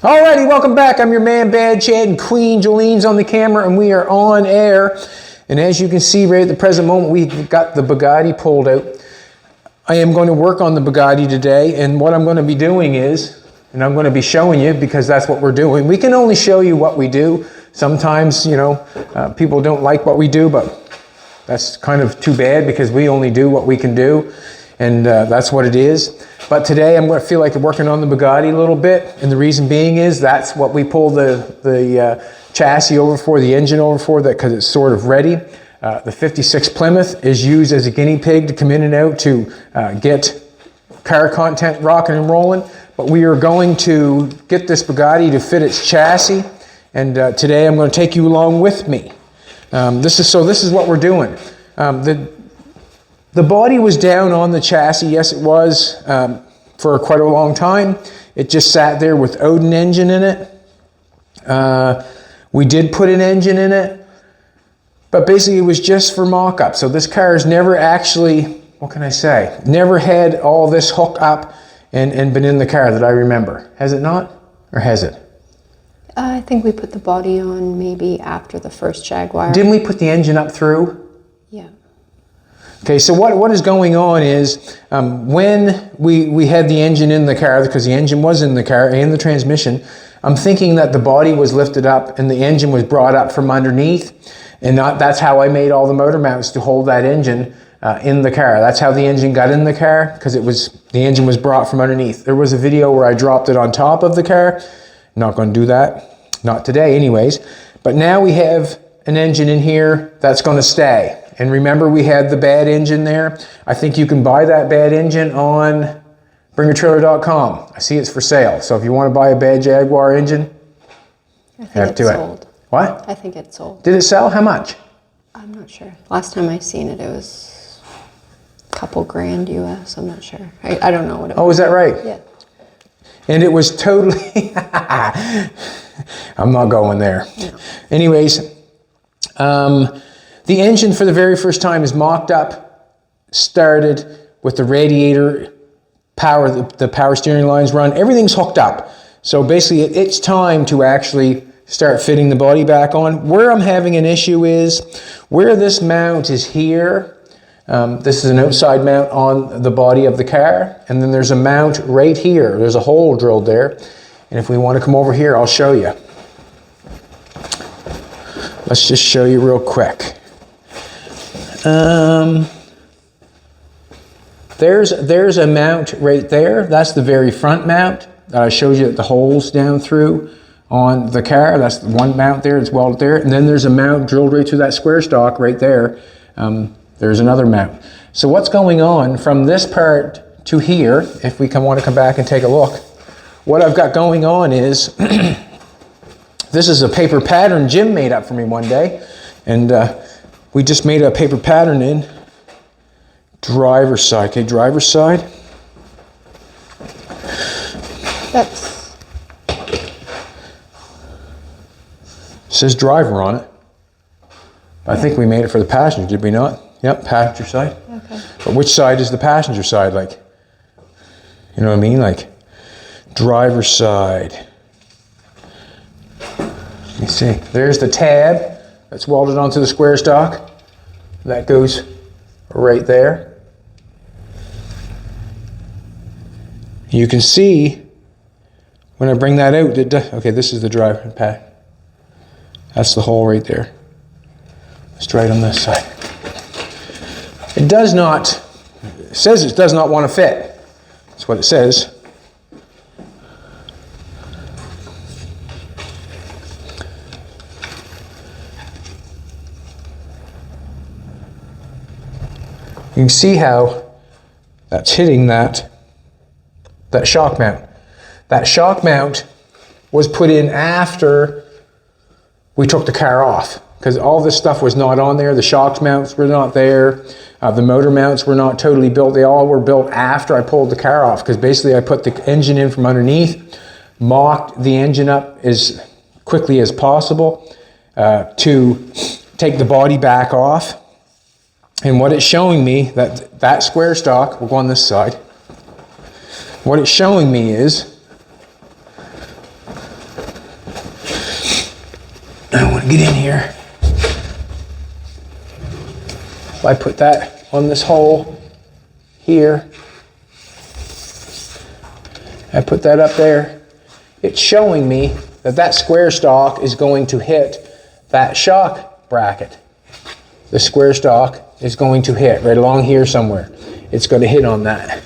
Alrighty, welcome back. I'm your man Bad Chad, and Queen Jolene's on the camera, and we are on air. And as you can see right at the present moment, we've got the Bugatti pulled out. I am going to work on the Bugatti today, and what I'm going to be doing is, and I'm going to be showing you because that's what we're doing. We can only show you what we do. Sometimes, you know, people don't like what we do, but that's kind of too bad because we only do what we can do, and that's what it is. But today I'm going to feel like working on the Bugatti a little bit, and the reason being is that's what we pull the chassis over for, the engine over for, that because it's sort of ready. The 56 Plymouth is used as a guinea pig to come in and out to get car content rocking and rolling. But we are going to get this Bugatti to fit its chassis, and today I'm going to take you along with me. This is what we're doing. The body was down on the chassis, yes it was, for quite a long time. It just sat there without an engine in it. We did put an engine in it, but basically it was just for mock-up. So this car has never actually, what can I say, never had all this hook up and been in the car that I remember. Has it not, or has it? I think we put the body on maybe after the first Jaguar. Didn't we put the engine up through? Yeah. Okay, so what is going on is when we had the engine in the car, because the engine was in the car and the transmission, I'm thinking that the body was lifted up and the engine was brought up from underneath, and that's how I made all the motor mounts to hold that engine in the car. That's how the engine got in the car, because the engine was brought from underneath. There was a video where I dropped it on top of the car. Not going to do that, not today anyways, but now we have an engine in here that's going to stay. And remember, we had the bad engine there. I think you can buy that bad engine on bringertrailer.com. I see it's for sale. So if you want to buy a bad Jaguar engine, I think it's sold. What? I think it's sold. Did it sell? How much? I'm not sure. Last time I seen it, it was a couple grand US. I'm not sure. I don't know what it was. Oh, is that right? Yeah. And it was totally... I'm not going there. No. Anyways, the engine for the very first time is mocked up, started with the radiator power, the power steering lines run, everything's hooked up. So basically it's time to actually start fitting the body back on. Where I'm having an issue is where this mount is here. This is an outside mount on the body of the car, and then there's a mount right here. There's a hole drilled there, and if we want to come over here, I'll show you. Let's just show you real quick. There's a mount right there. That's the very front mount that I showed you, the holes down through on the car. That's the one mount there, it's welded there. And then there's a mount drilled right through that square stock right there. There's another mount. So what's going on from this part to here, if we want to come back and take a look, what I've got going on is, this is a paper pattern Jim made up for me one day. And we just made a paper pattern in driver's side. Okay, driver's side. That's... Says driver on it. I think we made it for the passenger, did we not? Yep, passenger side. Okay. But which side is the passenger side? Like, you know what I mean? Like, driver's side. Let me see. There's the tab that's welded onto the square stock. That goes right there. You can see when I bring that out, okay, this is the driver pack. That's the hole right there. Straight on this side. It does not, it says it does not want to fit. That's what it says. You can see how that's hitting that shock mount. That shock mount was put in after we took the car off, because all this stuff was not on there. The shock mounts were not there. The motor mounts were not totally built. They all were built after I pulled the car off, because basically I put the engine in from underneath, mocked the engine up as quickly as possible to take the body back off. And what it's showing me, that square stock, we'll go on this side. What it's showing me is I want to get in here. If I put that on this hole here, I put that up there, it's showing me that that square stock is going to hit that shock bracket. The square stock is going to hit right along here somewhere. It's going to hit on that.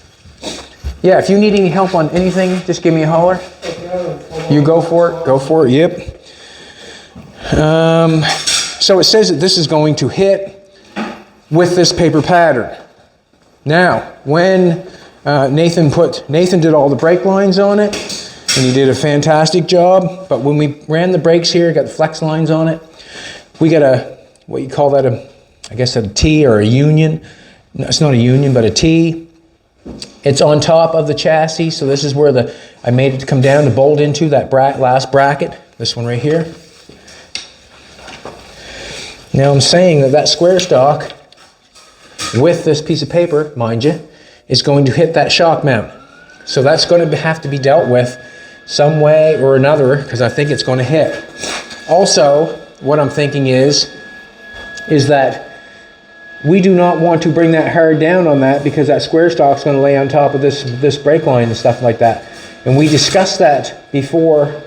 Yeah, if you need any help on anything, just give me a holler. You go for it. Go for it. Yep. So it says that this is going to hit with this paper pattern. Now, when Nathan did all the brake lines on it, and he did a fantastic job. But when we ran the brakes here, got the flex lines on it, we got a, what you call that, I guess a T or a union. No, it's not a union, but a T. It's on top of the chassis, so this is where I made it to come down to bolt into that last bracket, this one right here. Now I'm saying that square stock, with this piece of paper, mind you, is going to hit that shock mount. So that's going to have to be dealt with some way or another, because I think it's going to hit. Also, what I'm thinking is that we do not want to bring that hard down on that, because that square stock is going to lay on top of this brake line and stuff like that. And we discussed that before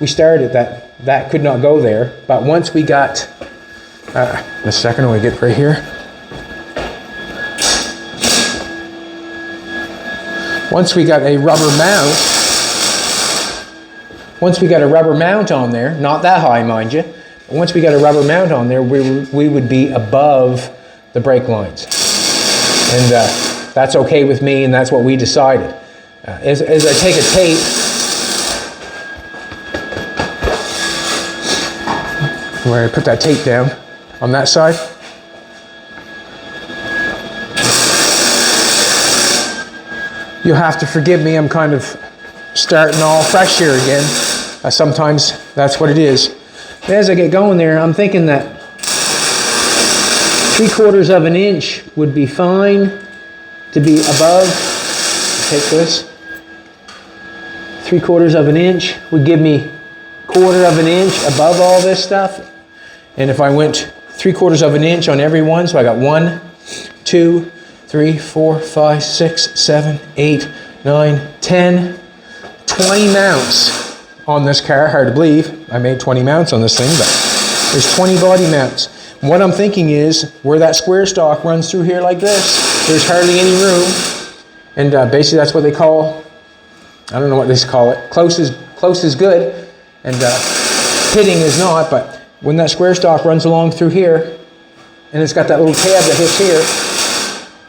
we started, that could not go there. But once we got, a second, we get right here. Once we got a rubber mount on there, not that high, mind you, but once we got a rubber mount on there, we would be above the brake lines. And that's okay with me, and that's what we decided. As I take a tape, where I put that tape down on that side, you'll have to forgive me, I'm kind of starting all fresh here again. Sometimes that's what it is. But as I get going there, I'm thinking that 3/4 of an inch would be fine to be above. Take this. 3/4 of an inch would give me 1/4 of an inch above all this stuff. And if I went 3/4 of an inch on every one, so I got 1, 2, 3, 4, 5, 6, 7, 8, 9, 10, 20 mounts on this car. Hard to believe I made 20 mounts on this thing, but there's 20 body mounts. And what I'm thinking is, where that square stock runs through here like this, there's hardly any room. And basically that's what they call, I don't know what they call it, close is good, and hitting is not. But when that square stock runs along through here, and it's got that little tab that hits here,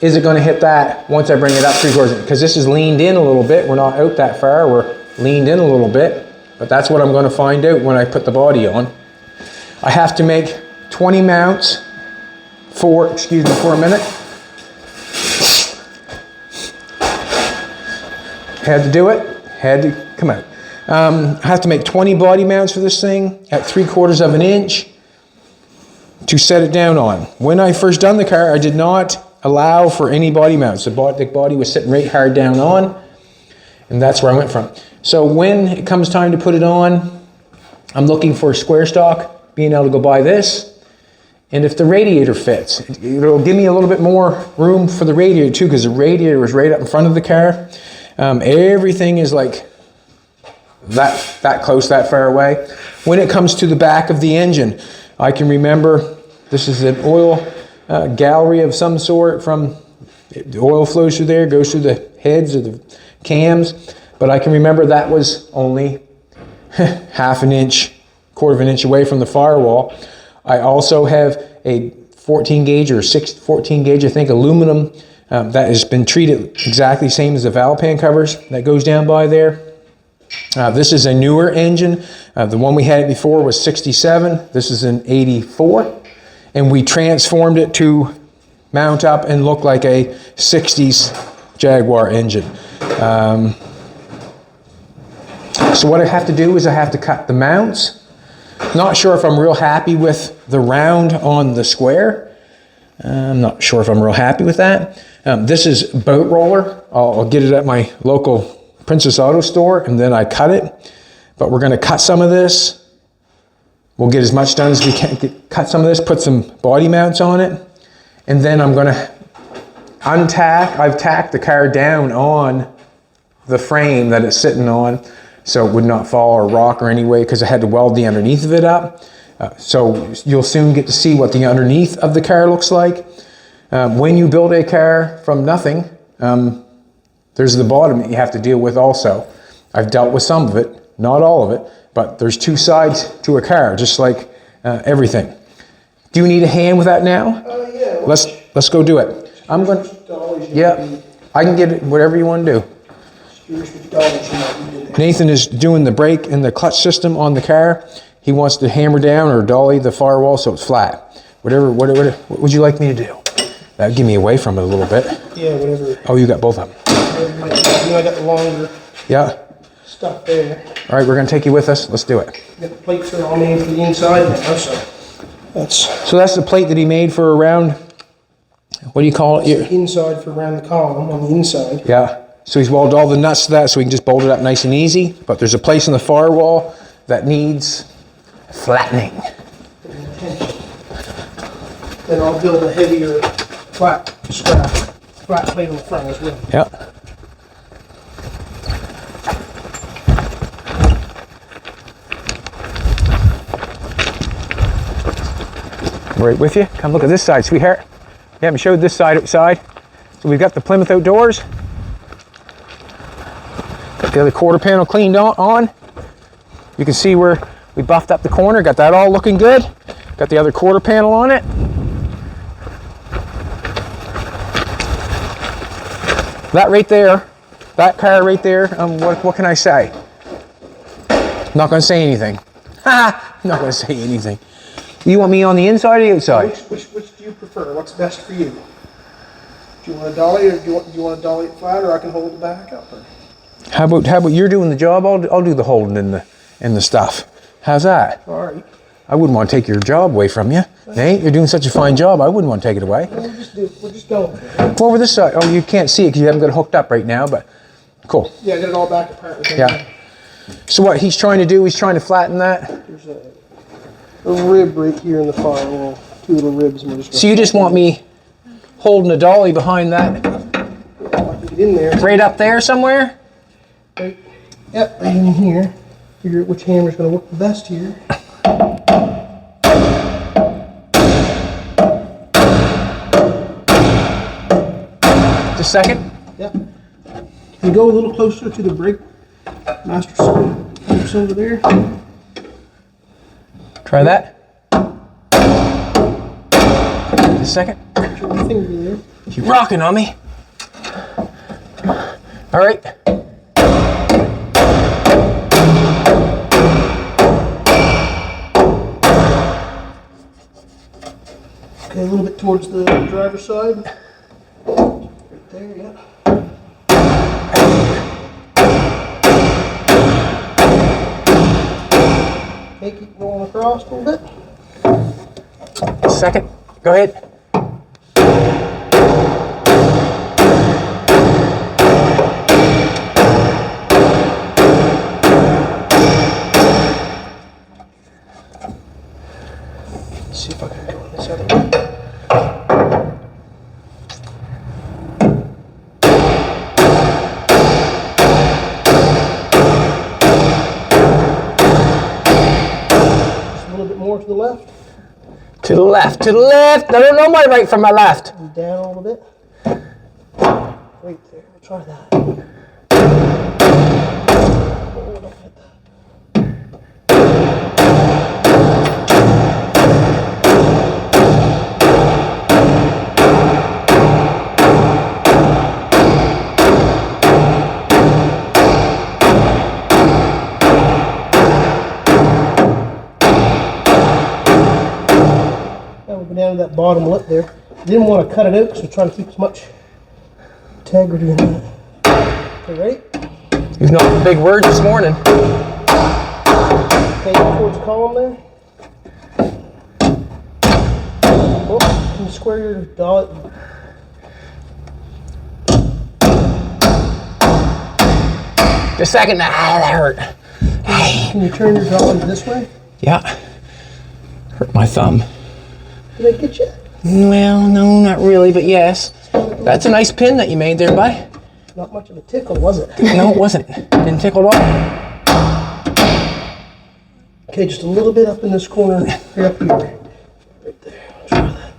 is it going to hit that once I bring it up 3/4? Because this is leaned in a little bit. We're not out that far. We're leaned in a little bit. But that's what I'm going to find out when I put the body on. I have to make 20 mounts for a minute. Had to do it. Had to come out. I have to make 20 body mounts for this thing at 3/4 of an inch to set it down on. When I first done the car, I did not allow for any body mounts. The body was sitting right hard down on, and that's where I went from. So when it comes time to put it on, I'm looking for a square stock, being able to go buy this. And if the radiator fits, it'll give me a little bit more room for the radiator too, because the radiator was right up in front of the car. Everything is like that close, that far away. When it comes to the back of the engine, I can remember this is an oil gallery of some sort. From the oil flows through there, goes through the heads of the cams. But I can remember that was only 1/2 inch, 1/4 of an inch away from the firewall. I also have a 14 gauge or 14 gauge, I think, aluminum that has been treated exactly the same as the valve pan covers that goes down by there. This is a newer engine. The one we had before was 67. This is an 84. And we transformed it to mount up and look like a 60s Jaguar engine. So what I have to do is I have to cut the mounts. Not sure if I'm real happy with the round on the square. I'm not sure if I'm real happy with that. This is boat roller. I'll get it at my local Princess Auto store, and then I cut it. But we're going to cut some of this We'll get as much done as we can. Cut some of this, put some body mounts on it, and then I'm gonna untack. I've tacked the car down on the frame that it's sitting on so it would not fall or rock or any way, because I had to weld the underneath of it up. So you'll soon get to see what the underneath of the car looks like. When you build a car from nothing, there's the bottom that you have to deal with also. I've dealt with some of it, not all of it, but there's two sides to a car, just like everything. Do you need a hand with that now? Yeah. Let's go do it. I'm going to, yeah, I can get it, whatever you want to do. Nathan is doing the brake and the clutch system on the car. He wants to hammer down or dolly the firewall so it's flat. Whatever, what would you like me to do? That would give me away from it a little bit. Yeah, whatever. Oh, you got both of them. I got the longer stuff there. All right, we're going to take you with us. Let's do it. Got the plates are all made for the inside now, so that's the plate that he made for around, what do you call it? the inside for around the column on the inside. Yeah. So he's welded all the nuts to that so we can just bolt it up nice and easy. But there's a place in the firewall that needs flattening. Then I'll build a heavier flat plate on the front as well. Yeah. Right with you. Come look at this side, sweetheart. You haven't showed this side outside. So we've got the Plymouth outdoors. Got the other quarter panel cleaned on. You can see where we buffed up the corner. Got that all looking good. Got the other quarter panel on it. That right there, that car right there, what can I say? Not gonna say anything. Ha! Not gonna say anything. You want me on the inside or the outside? Which do you prefer? What's best for you? Do you want a dolly, or do you want a dolly it flat, or I can hold the back up? Or? How about you're doing the job? I'll do the holding and the stuff. How's that? All right. I wouldn't want to take your job away from you. Nate, you're doing such a fine job. I wouldn't want to take it away. We're just going. Go over this side. Oh, you can't see it because you haven't got it hooked up right now, but cool. Yeah, I got it all back apart. Yeah. So what he's trying to do, he's trying to flatten that. There's a rib right here in the firewall. Two little ribs. And we're just So you just want me holding a dolly behind that? Yeah, I can get in there. Right up there somewhere? Right, yep, right in here. Figure out which hammer's going to work the best here. Just a second. Yep. Can you go a little closer to the brake master switch over there? Try that. Just a second. Put your finger there. You're rocking on me. All right. Okay, a little bit towards the driver's side. Right there, yeah. Okay, keep rolling across a little bit. Second. Go ahead. Let's see if I can go on this other one. Just a little bit more to the left. To the left, to the left. I don't know my right from my left. And down a little bit. Right there. We'll try that. Oh, don't hit that. Now we'll go down to that bottom lip there. Didn't want to cut it out because we're trying to keep as much integrity in that. Okay, ready? You've knocked big words this morning. Okay, towards the column there. Oh, can you square your dot? Just a second. Ah, that hurt. Can you turn your dolly this way? Yeah. Hurt my thumb. Did I get you? Well, no, not really, but yes. That's a nice pin that you made there, bud. Not much of a tickle, was it? No, it wasn't. Didn't tickle at all. Okay, just a little bit up in this corner, right up here. Right there. Try that.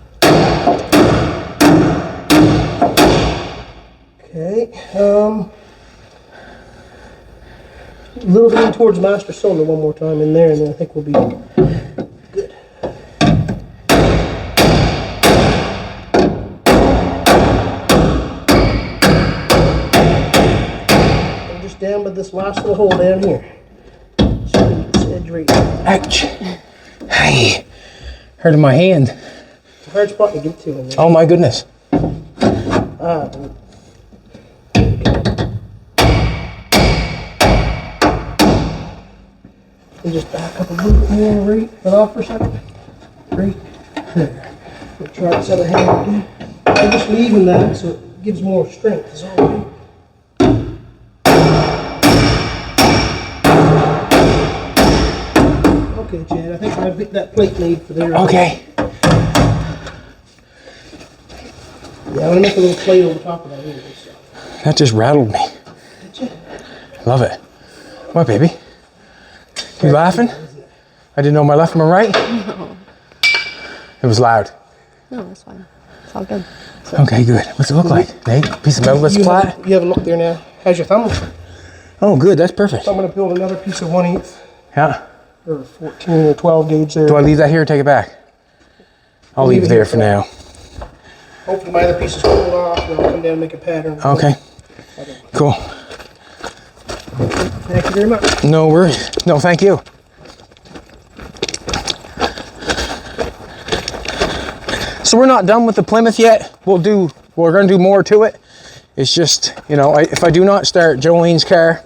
Okay, a little bit in towards master cylinder one more time in there, and then I think we'll be good. And just down by this last little hole down here. Just get this edge right there. Ouch. Hey, hurting my hand. It's a hard spot to get to in there. Oh my goodness. And just back up a little bit more, right off for a second. Right there. We'll try this other hand again. I'm just leaving that so it gives more strength, is all we do. Okay, Chad, I think I've got that plate made for there. Okay. Yeah, I'm gonna make a little plate over top of that anyway, so. That just rattled me. Did you? Love it. What, baby? You laughing? I didn't know my left from my right? No. It was loud. No, that's fine. It's all good. Okay, good. What's it look like, Nate? Piece of metal that's flat? You have a look there now. How's your thumb? Oh, good. That's perfect. So I'm gonna build another piece of 1/8 Yeah. or 14 or 12 gauge there. Do I leave that here or take it back? I'll leave it there for now. Hopefully my other piece is cooled off and I'll come down and make a pattern. Okay. Cool. Thank you very much. No worries. No, thank you. So we're not done with the Plymouth yet. We're going to do more to it. It's just, you know, if I do not start Jolene's car,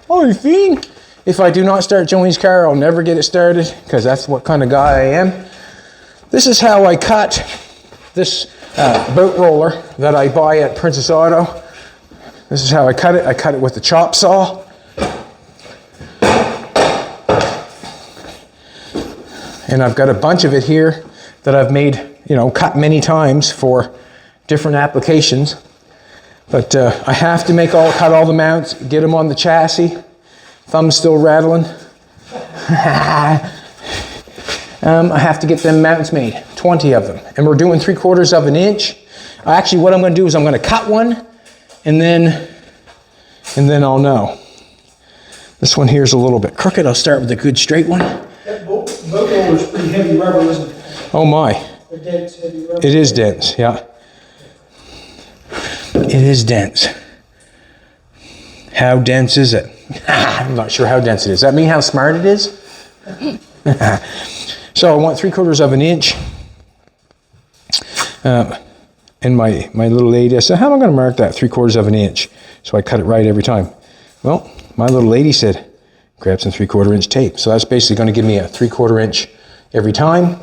if I do not start Jolene's car, I'll never get it started because that's what kind of guy I am. This is how I cut this boat roller that I buy at Princess Auto. This is how I cut it. I cut it with the chop saw. And I've got a bunch of it here that I've made, you know, cut many times for different applications. But I have to cut all the mounts, get them on the chassis. Thumb's still rattling. I have to get them mounts made, 20 of them. And we're doing 3/4 of an inch. Actually, what I'm gonna do is I'm gonna cut one and then I'll know. This one here is a little bit crooked. I'll start with a good straight one. That boat roller is pretty heavy rubber, isn't it? Oh my. They're dense, heavy rubber. It is dense, yeah. It is dense. How dense is it? I'm not sure how dense it is. Does that mean how smart it is? So I want 3/4 of an inch. And my little lady, I said, how am I going to mark that 3/4 of an inch? So I cut it right every time. Well, my little lady said, grab some 3/4 inch tape. So that's basically going to give me a 3/4 inch every time.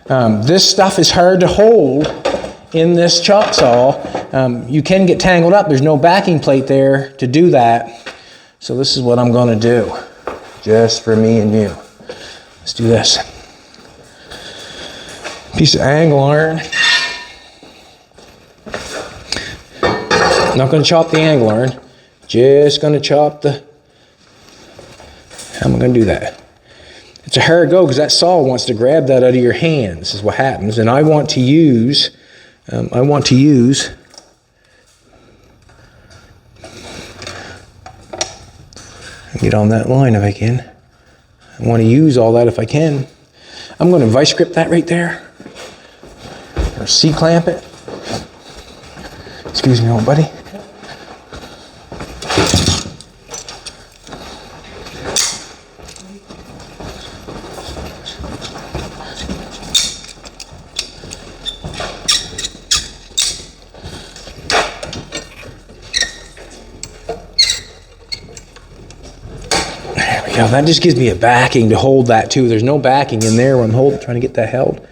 This stuff is hard to hold in this chop saw. You can get tangled up. There's no backing plate there to do that. So this is what I'm going to do, just for me and you. Let's do this. Piece of angle iron. Not going to chop the angle iron. Just going to chop the... How am I going to do that? It's a hard go because that saw wants to grab that out of your hands is what happens. And I want to use... Get on that line if I can. I want to use all that if I can. I'm going to vice grip that right there. Or C-clamp it. Excuse me, old buddy. Yeah, that just gives me a backing to hold that too. There's no backing in there when I'm trying to get that held.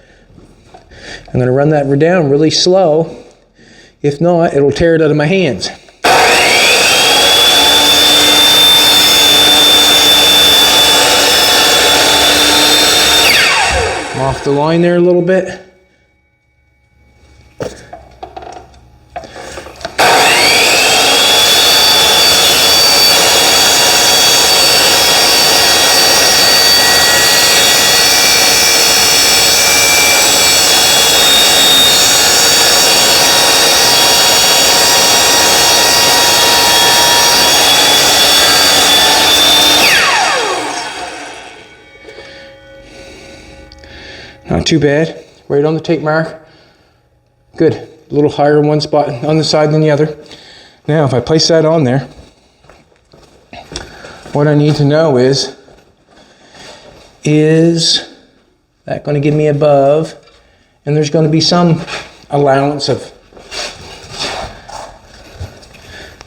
I'm going to run that down really slow. If not, it'll tear it out of my hands. I'm off off the line there a little bit. Not too bad. Right on the tape mark. Good. A little higher in one spot on the side than the other. Now, if I place that on there, what I need to know is that going to give me above? And there's going to be some allowance of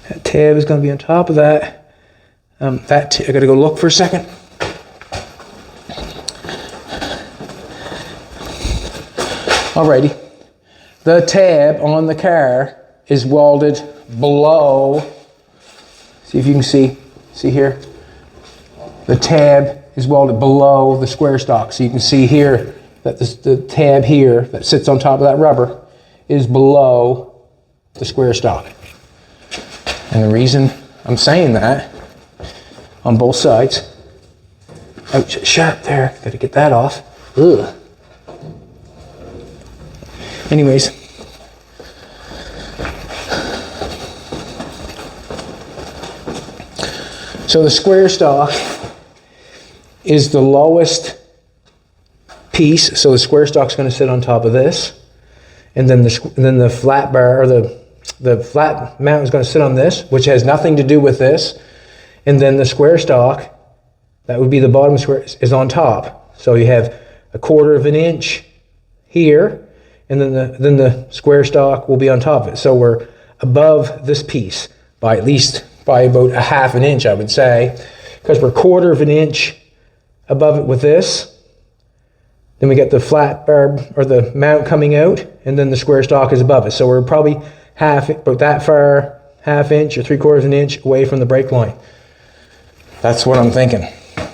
that tab is going to be on top of that. I got to go look for a second. Alrighty, the tab on the car is welded below, see if you can see here, the tab is welded below the square stock. So you can see here that the tab here that sits on top of that rubber is below the square stock. And the reason I'm saying that on both sides, ouch, sharp there, gotta get that off. Ugh. Anyways, so the square stock is the lowest piece, so the square stock's going to sit on top of this, and then the flat bar, or the flat mount is going to sit on this, which has nothing to do with this, and then the square stock, that would be the bottom square, is on top. So you have 1/4 of an inch here, and then the square stock will be on top of it. So we're above this piece by about 1/2 an inch, I would say, because we're 1/4 of an inch above it with this. Then we get the flat bar or the mount coming out, and then the square stock is above it. So we're probably about that far, 1/2 inch or 3/4 an inch away from the brake line. That's what I'm thinking,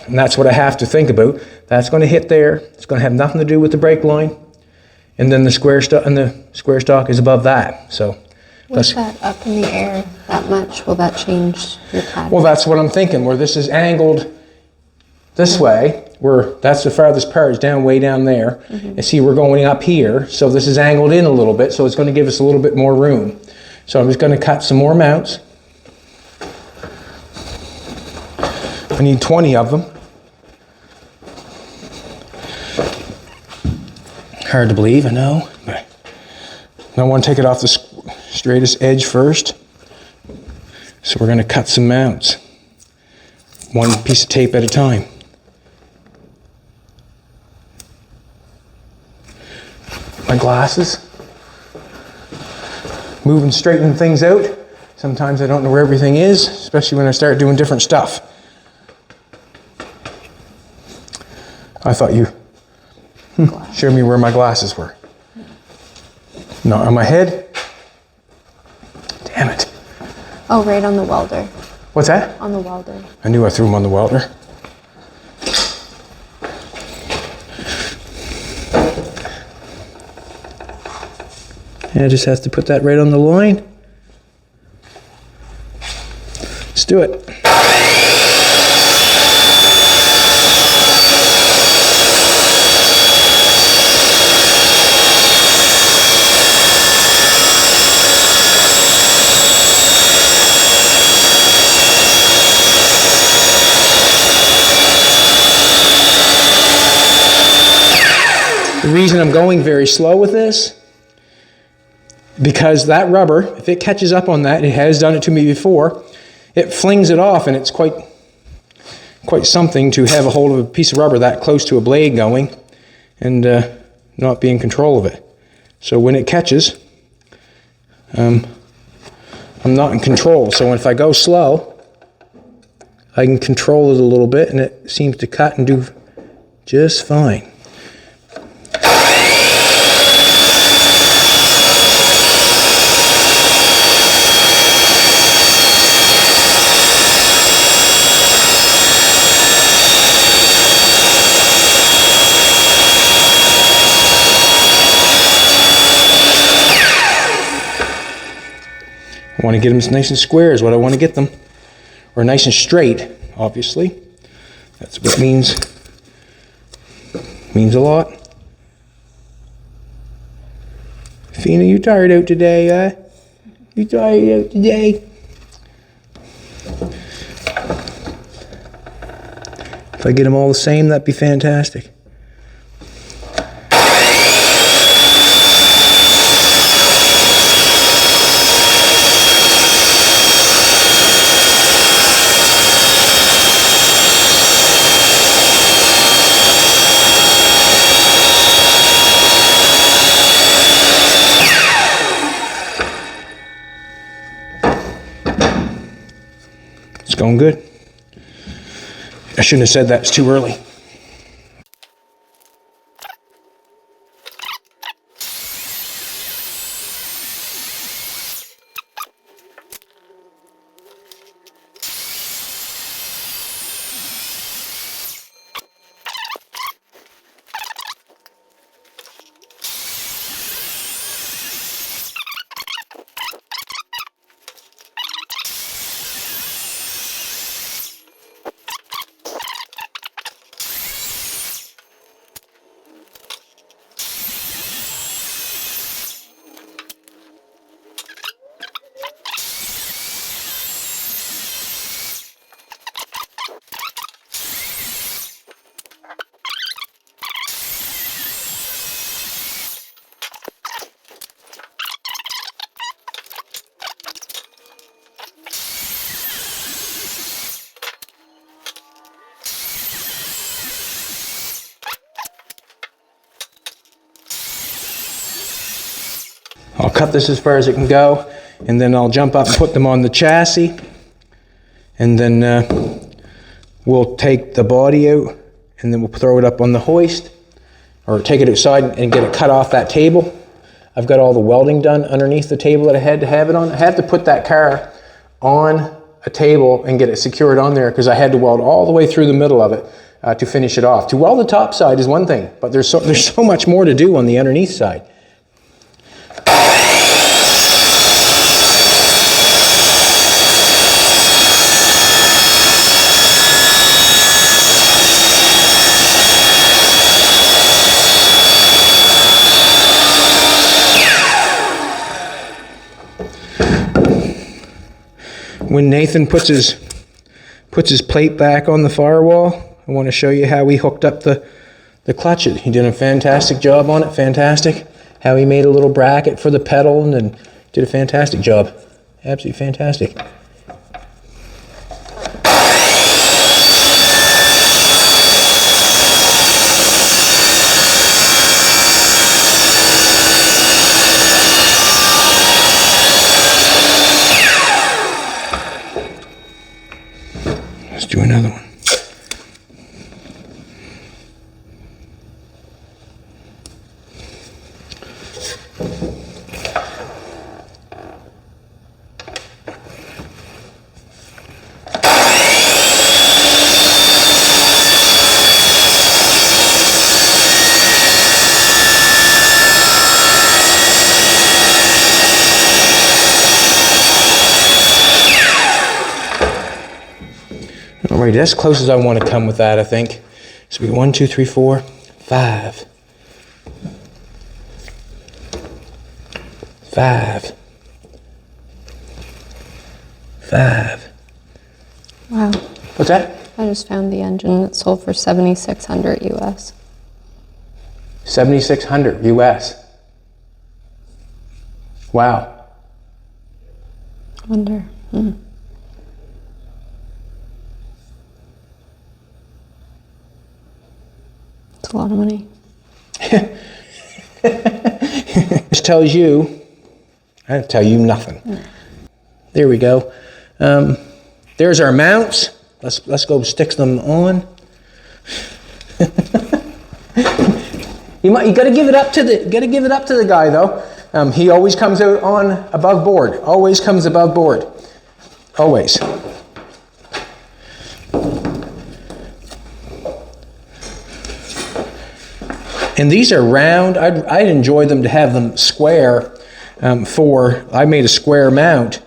and that's what I have to think about. That's going to hit there. It's going to have nothing to do with the brake line. And then the square stock is above that. So with that up in the air that much, will that change your pattern? Well, that's what I'm thinking. Where this is angled this way, that's the farthest part, is way down there. And see, we're going up here, so this is angled in a little bit, so it's going to give us a little bit more room. So I'm just going to cut some more mounts. I need 20 of them. Hard to believe, I know, but I want to take it off the straightest edge first. So we're going to cut some mounts, one piece of tape at a time. My glasses, moving, straightening things out. Sometimes I don't know where everything is, especially when I start doing different stuff. I thought you showed me where my glasses were. Not on my head. Damn it. Oh, right on the welder. What's that? On the welder. I knew I threw them on the welder. And I just have to put that right on the line. Let's do it. The reason I'm going very slow with this, because that rubber, if it catches up on that, it has done it to me before, it flings it off, and it's quite something to have a hold of a piece of rubber that close to a blade going and not be in control of it. So when it catches, I'm not in control. So if I go slow, I can control it a little bit, and it seems to cut and do just fine. I want to get them nice and square is what I want to get them. Or nice and straight, obviously. That's what means a lot. Fina, you tired out today, huh? You tired out today? If I get them all the same, that'd be fantastic. It's going good. I shouldn't have said that, it's too early. I'll cut this as far as it can go, and then I'll jump up and put them on the chassis, and then we'll take the body out, and then we'll throw it up on the hoist, or take it outside and get it cut off that table. I've got all the welding done underneath the table that I had to have it on. I had to put that car on a table and get it secured on there because I had to weld all the way through the middle of it to finish it off. To weld the top side is one thing, but there's so much more to do on the underneath side. When Nathan puts his plate back on the firewall, I want to show you how he hooked up the clutch. He did a fantastic job on it, fantastic. How he made a little bracket for the pedal and then did a fantastic job. Absolutely fantastic. Let's do another one. All right, that's as close as I want to come with that, I think. So we go 1, 2, 3, 4, 5. 5. 5. Wow. What's that? I just found the engine that sold for $7,600 US. 7,600 US. Wow. Wonder. It's a lot of money. This tells you, I don't tell you nothing. There we go. There's our mounts. Let's go stick them on. You got to give it up to the guy though. He always comes out on above board. Always comes above board. Always. And these are round. I'd enjoy them to have them square. I made a square mount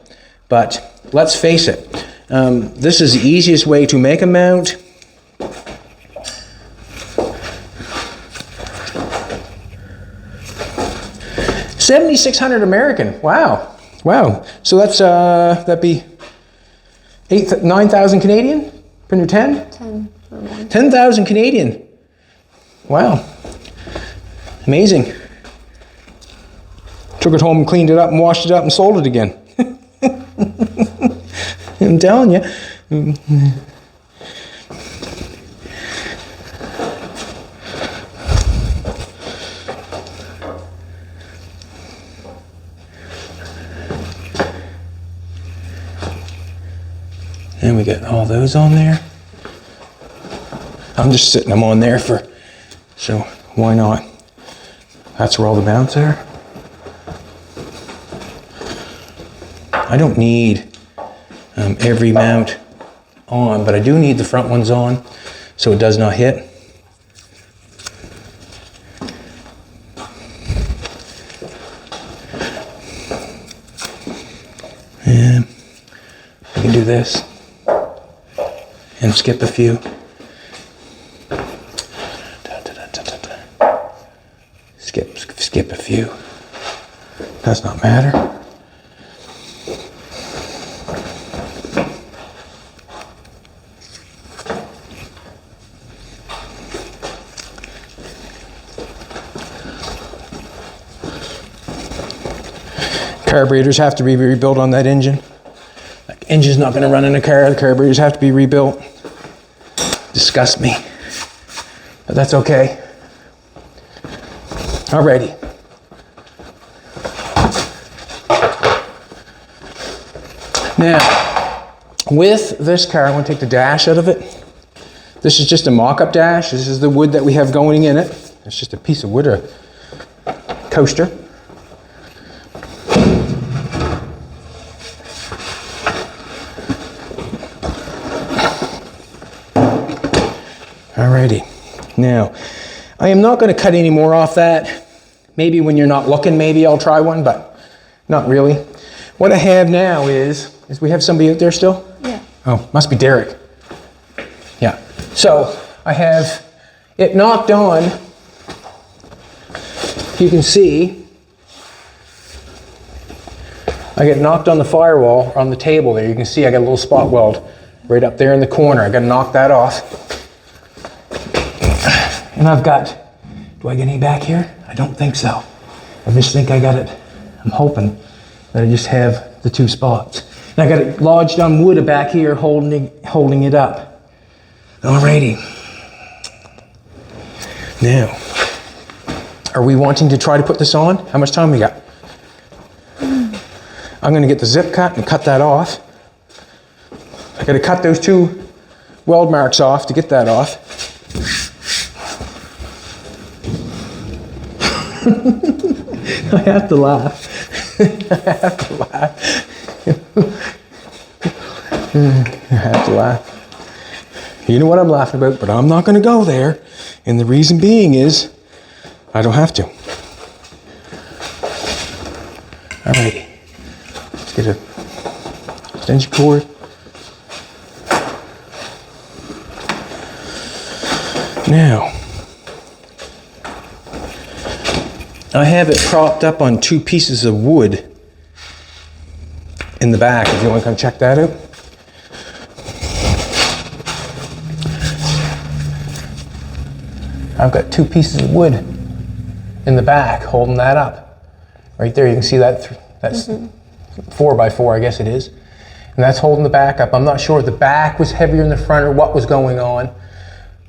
But let's face it, this is the easiest way to make a mount. $7,600 American. Wow. Wow. So that's that'd be 9,000 Canadian? Printer 10? 10 or more. 10,000 Canadian. Wow. Amazing. Took it home and cleaned it up and washed it up and sold it again. I'm telling you. And we got all those on there. I'm just sitting them on there so why not? That's where all the mounts are. I don't need every mount on, but I do need the front ones on so it does not hit. And we can do this and skip a few. Skip a few. Does not matter. Carburetors have to be rebuilt on that engine. That engine's not going to run in a car. The carburetors have to be rebuilt. Disgusts me, but that's okay. Alrighty. Now, with this car, I want to take the dash out of it. This is just a mock-up dash. This is the wood that we have going in it. It's just a piece of wood, or a coaster. Alrighty. Now, I am not going to cut any more off that. Maybe when you're not looking, maybe I'll try one, but not really. What I have now is we have somebody out there still? Yeah. Oh, must be Derek. Yeah. So I have it knocked on. You can see I get knocked on the firewall on the table there. You can see I got a little spot weld right up there in the corner. I got to knock that off. And I've got, do I get any back here? I don't think so. I just think I got it. I'm hoping that I just have the two spots. And I got it lodged on wood back here holding it up. Alrighty. Now, are we wanting to try to put this on? How much time we got? I'm gonna get the zip cut and cut that off. I gotta cut those two weld marks off to get that off. I have to laugh. I have to laugh. I have to laugh. You know what I'm laughing about, but I'm not going to go there. And the reason being is, I don't have to. Alrighty. Let's get a extension cord. Now, I have it propped up on two pieces of wood in the back, if you want to come check that out. I've got two pieces of wood in the back holding that up. Right there, you can see that, that's 4x4, I guess it is. And that's holding the back up. I'm not sure if the back was heavier than the front or what was going on,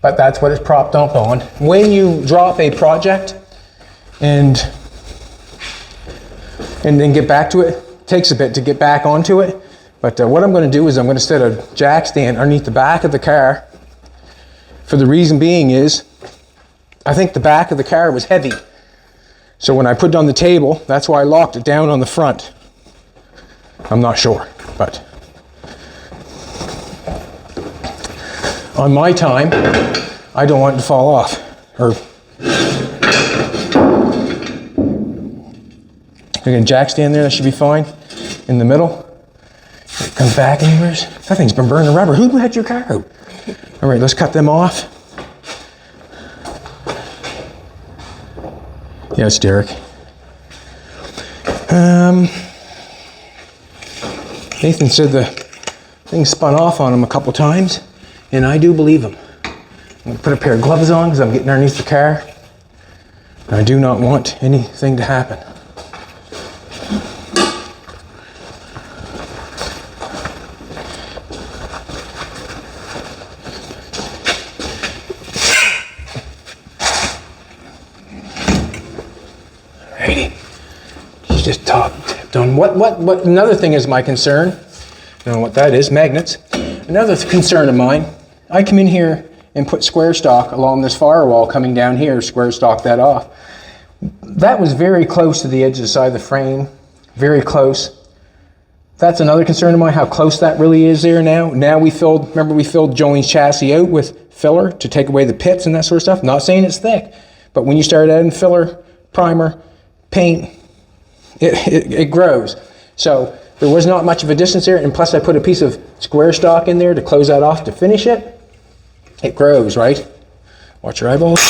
but that's what it's propped up on. When you drop a project, and then get back to it. It takes a bit to get back onto it, but what I'm going to do is I'm going to set a jack stand underneath the back of the car. For the reason being is, I think the back of the car was heavy. So when I put it on the table, that's why I locked it down on the front. I'm not sure, but on my time, I don't want it to fall off, or again, jack stand there, that should be fine. In the middle. Comes back anyways. That thing's been burning rubber. Who had your car out? All right, let's cut them off. Yeah, it's Derek. Nathan said the thing spun off on him a couple times, and I do believe him. I'm gonna put a pair of gloves on because I'm getting underneath the car. I do not want anything to happen. Alrighty. She's just tapped on what another thing is my concern. I don't know what that is, magnets. Another concern of mine, I come in here and put square stock along this firewall coming down here, square stock that off. That was very close to the edge of the side of the frame, very close. That's another concern of mine, how close that really is there now. Now we filled Jolene's chassis out with filler to take away the pits and that sort of stuff. Not saying it's thick, but when you start adding filler, primer, paint, it grows. So there was not much of a distance there, and plus I put a piece of square stock in there to close that off to finish it. It grows, right? Watch your eyeballs.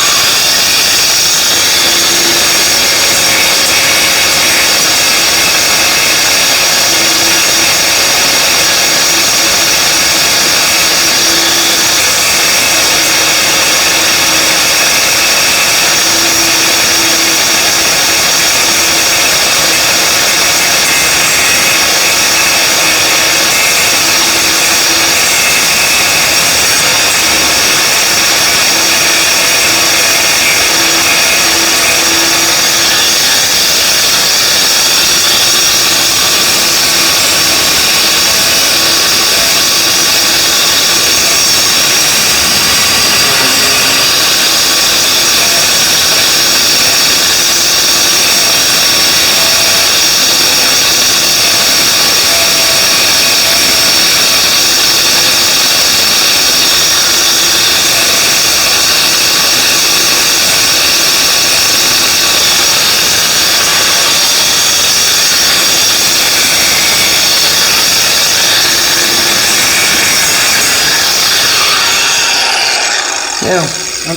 Now,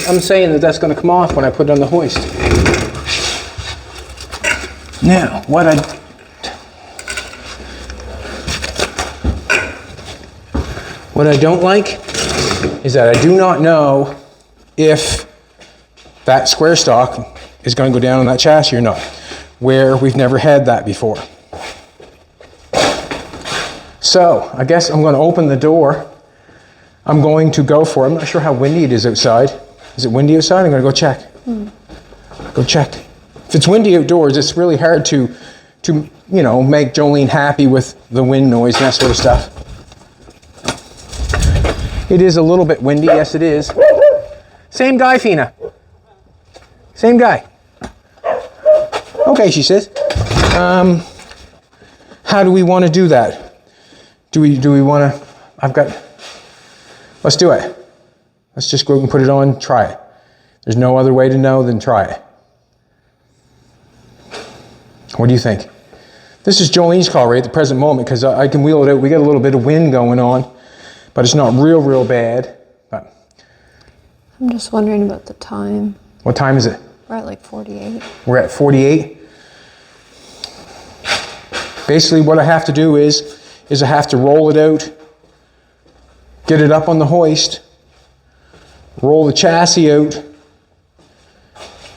I'm saying that that's going to come off when I put it on the hoist. Now, what I don't like is that I do not know if that square stock is going to go down on that chassis or not, where we've never had that before. So, I guess I'm going to open the door. I'm going to go for it. I'm not sure how windy it is outside. Is it windy outside? I'm going to go check. Go check. If it's windy outdoors, it's really hard to make Jolene happy with the wind noise and that sort of stuff. It is a little bit windy. Yes, it is. Same guy, Fina. Same guy. Okay, she says. How do we want to do that? Do we want to? Let's do it. Let's just go and put it on, try it. There's no other way to know than try it. What do you think? This is Jolene's car right at the present moment because I can wheel it out. We got a little bit of wind going on, but it's not real bad. But I'm just wondering about the time. what time is it? We're at like 48. We're at 48. Basically what I have to do is I have to roll it out, get it up on the hoist, roll the chassis out,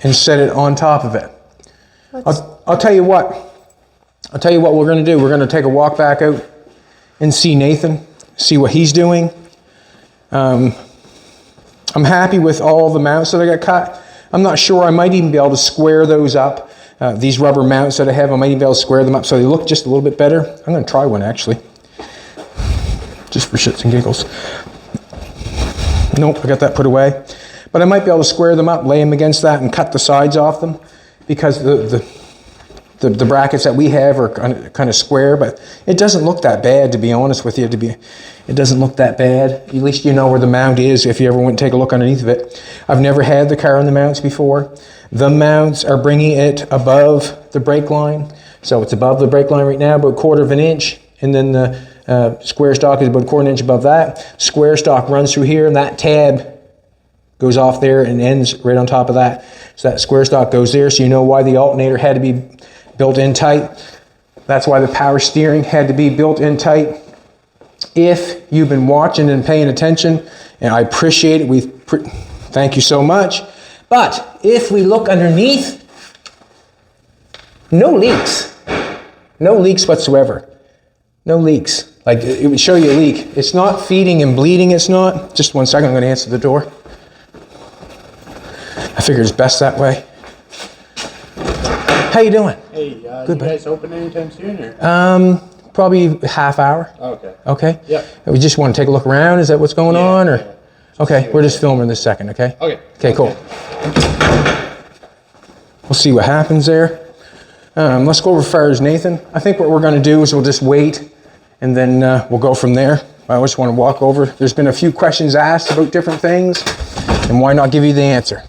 and set it on top of it. I'll tell you what. I'll tell you what we're going to do. We're going to take a walk back out and see Nathan, see what he's doing. I'm happy with all the mounts that I got cut. I'm not sure. I might even be able to square those up. These rubber mounts that I have, I might even be able to square them up so they look just a little bit better. I'm going to try one actually. Just for shits and giggles. Nope, I got that put away. But I might be able to square them up, lay them against that, and cut the sides off them because the brackets that we have are kind of square, but it doesn't look that bad, to be honest with you. It doesn't look that bad. At least you know where the mount is if you ever went to take a look underneath of it. I've never had the car on the mounts before. The mounts are bringing it above the brake line. So it's above the brake line right now, about 1/4 of an inch. And then Square stock is about 1/4 inch above that. Square stock runs through here, and that tab goes off there and ends right on top of that. So that square stock goes there, so you know why the alternator had to be built in tight. That's why the power steering had to be built in tight. If you've been watching and paying attention, and I appreciate it, thank you so much. But if we look underneath, no leaks. No leaks whatsoever. No leaks. Like, it would show you a leak. It's not feeding and bleeding, it's not. Just 1 second, I'm gonna answer the door. I figured it's best that way. How you doing? Hey, Good, you guys open anytime soon, or? Probably a half hour. Okay. Okay? Yep. We just want to take a look around. Is that what's going on? Or? Yeah. Okay, we're just filming this second, okay? Okay. Okay, cool. We'll see what happens there. Let's go over far as Nathan. I think what we're going to do is we'll just wait, and then we'll go from there. I just want to walk over. There's been a few questions asked about different things, and why not give you the answer?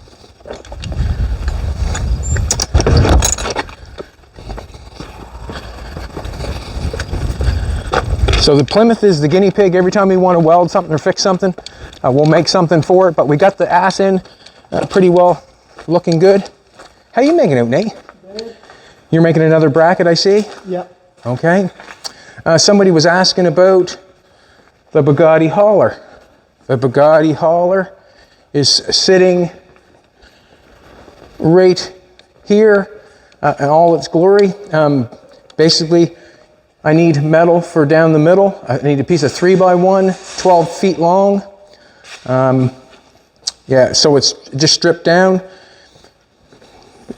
So the Plymouth is the guinea pig. Every time we want to weld something or fix something, we'll make something for it. But we got the ass in pretty well, looking good. How you making out, Nate? Good. You're making another bracket, I see. Yep. Okay. Somebody was asking about the Bugatti hauler. The Bugatti hauler is sitting right here in all its glory. Basically, I need metal for down the middle. I need a piece of 3x1, 12 feet long. Yeah, so it's just stripped down.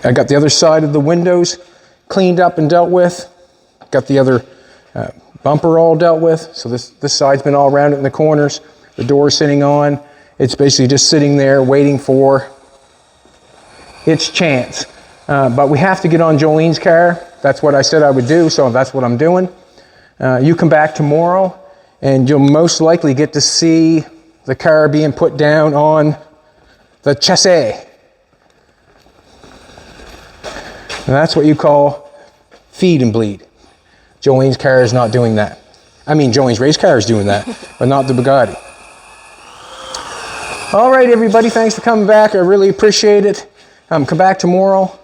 I got the other side of the windows cleaned up and dealt with. Got the other bumper all dealt with. So this side's been all around it in the corners. The door's sitting on. It's basically just sitting there waiting for its chance. But we have to get on Jolene's car. That's what I said I would do, so that's what I'm doing. You come back tomorrow, and you'll most likely get to see the car being put down on the chassis. And that's what you call feed and bleed. Jolene's car is not doing that. I mean, Jolene's race car is doing that, but not the Bugatti. All right, everybody, thanks for coming back. I really appreciate it. Come back tomorrow.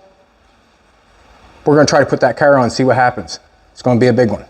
We're going to try to put that car on, see what happens. It's going to be a big one.